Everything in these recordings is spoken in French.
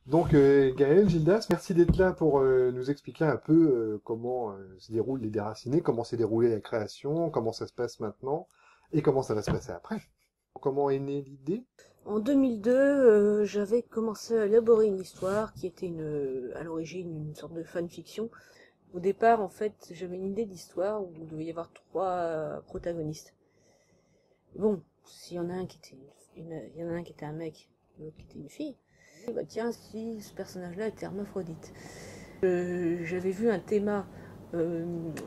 Donc, Gaël, Gildas, merci d'être là pour nous expliquer un peu comment se déroulent les déracinés, comment s'est déroulée la création, comment ça se passe maintenant et comment ça va se passer après. Comment est née l'idée? En 2002, j'avais commencé à élaborer une histoire qui était à l'origine une sorte de fanfiction. Au départ, en fait, j'avais une idée d'histoire où il devait y avoir trois protagonistes. Bon, s'il y en a un qui était il y en a un qui était un mec, l'autre qui était une fille. Bah tiens, si ce personnage-là était hermaphrodite. J'avais vu un thème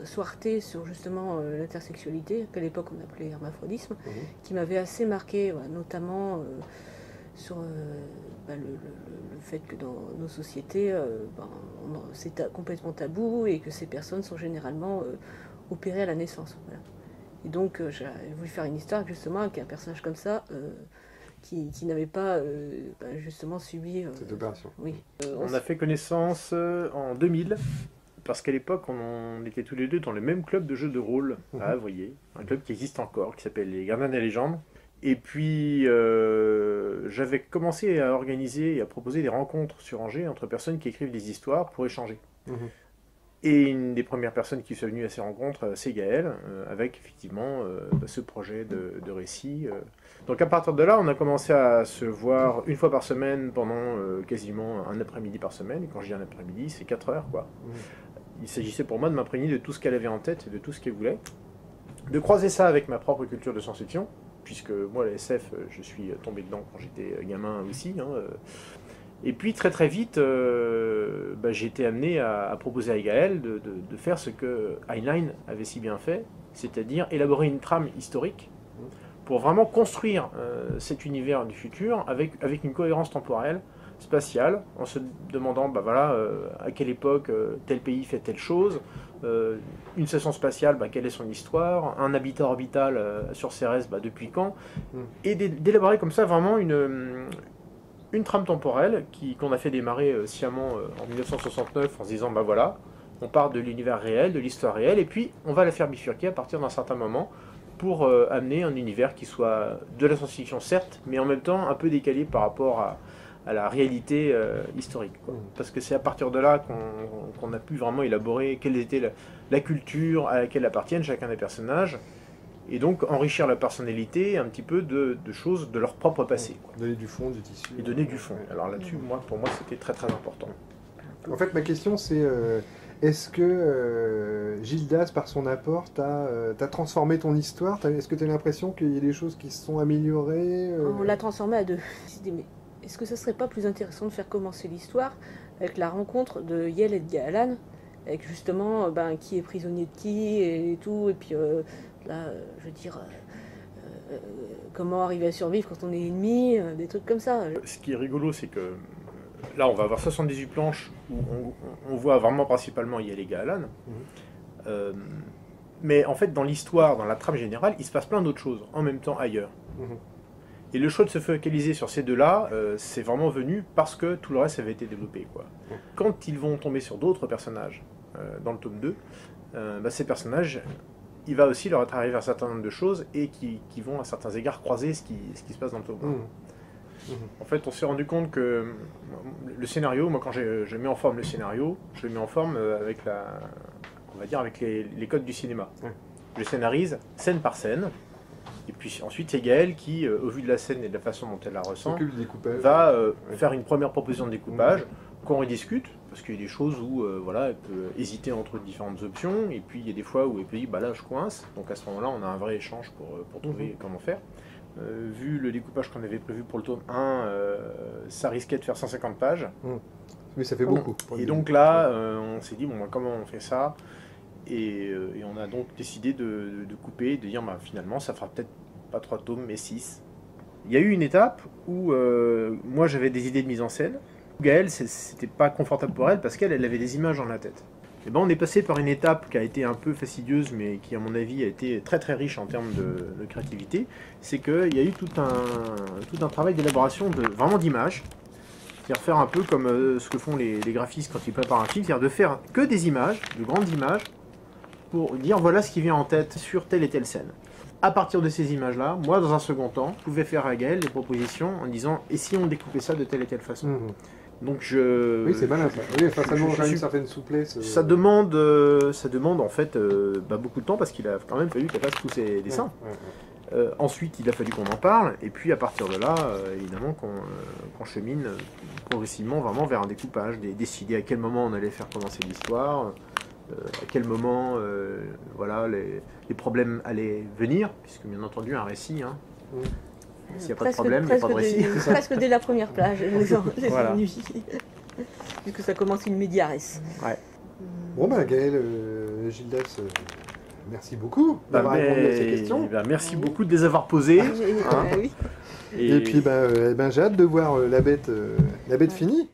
sur Arte sur justement l'intersexualité, qu'à l'époque on appelait hermaphrodisme, Mhm. qui m'avait assez marqué, ouais, notamment sur le fait que dans nos sociétés, c'est complètement tabou et que ces personnes sont généralement opérées à la naissance. Voilà. Et donc j'ai voulu faire une histoire justement avec un personnage comme ça qui n'avait pas justement subi. Cette opération. Oui. On a fait connaissance en 2000, parce qu'à l'époque, on était tous les deux dans le même club de jeux de rôle à Avrier, un club qui existe encore, qui s'appelle les Gardiens des légendes. Et puis, j'avais commencé à organiser et à proposer des rencontres sur Angers entre personnes qui écrivent des histoires pour échanger. Mhm. Et une des premières personnes qui sont venues à ces rencontres, c'est Gaël, avec effectivement ce projet de récit. Donc à partir de là, on a commencé à se voir une fois par semaine pendant quasiment un après-midi par semaine. Et quand je dis un après-midi, c'est 4 heures, quoi. Mhm. Il s'agissait pour moi de m'imprégner de tout ce qu'elle avait en tête et de tout ce qu'elle voulait. De croiser ça avec ma propre culture de science-fiction, puisque moi, la SF, je suis tombé dedans quand j'étais gamin aussi. Et puis très très vite, j'ai été amené à proposer à Gaël de faire ce que Heinlein avait si bien fait, c'est-à-dire élaborer une trame historique pour vraiment construire cet univers du futur avec une cohérence temporelle, spatiale, en se demandant à quelle époque tel pays fait telle chose, une station spatiale, quelle est son histoire, un habitat orbital sur Cérès, depuis quand, et d'élaborer comme ça vraiment une trame temporelle qu'on a fait démarrer sciemment en 1969 en se disant on part de l'univers réel, de l'histoire réelle, et puis on va la faire bifurquer à partir d'un certain moment pour amener un univers qui soit de la science-fiction certes, mais en même temps un peu décalé par rapport à la réalité historique. Parce que c'est à partir de là qu'on a pu vraiment élaborer quelle était la culture à laquelle appartiennent chacun des personnages, et donc enrichir la personnalité un petit peu de choses de leur propre passé. Donner du fond, du tissu. Et donner du fond. Alors là-dessus, pour moi, c'était très très important. En fait, ma question, c'est est-ce que Gildas, par son apport, t'as transformé ton histoire? Est-ce que tu as l'impression qu'il y a des choses qui se sont améliorées On l'a transformé à deux. Je me suis dit, mais est-ce que ça serait pas plus intéressant de faire commencer l'histoire avec la rencontre de Yel et de Gahalan, avec justement qui est prisonnier de qui et tout, et puis je veux dire, comment arriver à survivre quand on est ennemi, des trucs comme ça. Ce qui est rigolo, c'est que là, on va avoir 78 planches où on voit vraiment principalement Yel et Gahalan. Mais en fait, dans l'histoire, dans la trame générale, il se passe plein d'autres choses en même temps ailleurs. Et le choix de se focaliser sur ces deux-là, c'est vraiment venu parce que tout le reste avait été développé, quoi. Quand ils vont tomber sur d'autres personnages dans le tome 2, ces personnages, il va aussi leur être arrivé un certain nombre de choses et qui vont à certains égards croiser ce qui se passe dans le tome 1. En fait, on s'est rendu compte que le scénario, moi quand je mets en forme le scénario, je le mets en forme avec avec les codes du cinéma. Je scénarise scène par scène. Et puis ensuite, c'est Gaël qui, au vu de la scène et de la façon dont elle la ressent, va faire une première proposition de découpage, qu'on rediscute, parce qu'il y a des choses où elle peut hésiter entre différentes options, et puis il y a des fois où elle peut dire là je coince, donc à ce moment-là on a un vrai échange pour trouver comment faire. Vu le découpage qu'on avait prévu pour le tome 1, ça risquait de faire 150 pages. Mais ça fait beaucoup. Et donc là, on s'est dit comment on fait ça, et on a donc décidé de couper, de dire finalement ça fera peut-être pas 3 tomes mais 6. Il y a eu une étape où moi j'avais des idées de mise en scène. Gaëlle, c'était pas confortable pour elle parce qu'elle avait des images dans la tête. Et on est passé par une étape qui a été un peu fastidieuse mais qui à mon avis a été très très riche en termes de créativité. C'est qu'il y a eu tout un travail d'élaboration vraiment d'images. C'est-à-dire faire un peu comme ce que font les graphistes quand ils préparent un film, c'est-à-dire de faire que des images, de grandes images, pour dire voilà ce qui vient en tête sur telle et telle scène. À partir de ces images-là, moi dans un second temps, je pouvais faire à Gaël des propositions en disant et si on découpait ça de telle et telle façon. Donc Oui, c'est malin ça. Oui, enfin, ça demande quand même suis- une certaine souplesse. ça demande en fait beaucoup de temps parce qu'il a quand même fallu qu'elle fasse tous ses dessins. Ouais, ouais. Ensuite, il a fallu qu'on en parle, et puis à partir de là, évidemment, qu'on chemine progressivement vraiment vers un découpage, décider à quel moment on allait faire commencer l'histoire, à quel moment voilà, les problèmes allaient venir, puisque bien entendu, un récit, hein, Mm. s'il n'y a pas de problème, il n'y a pas de récit. Presque dès la première plage, les Voilà. ennuis. Puisque ça commence in media res. Ouais. Bon, ben, Gaël, Gildas, merci beaucoup d'avoir répondu à ces questions. Merci beaucoup de les avoir posées. Ah, hein. oui. Et puis, j'ai hâte de voir la bête finie.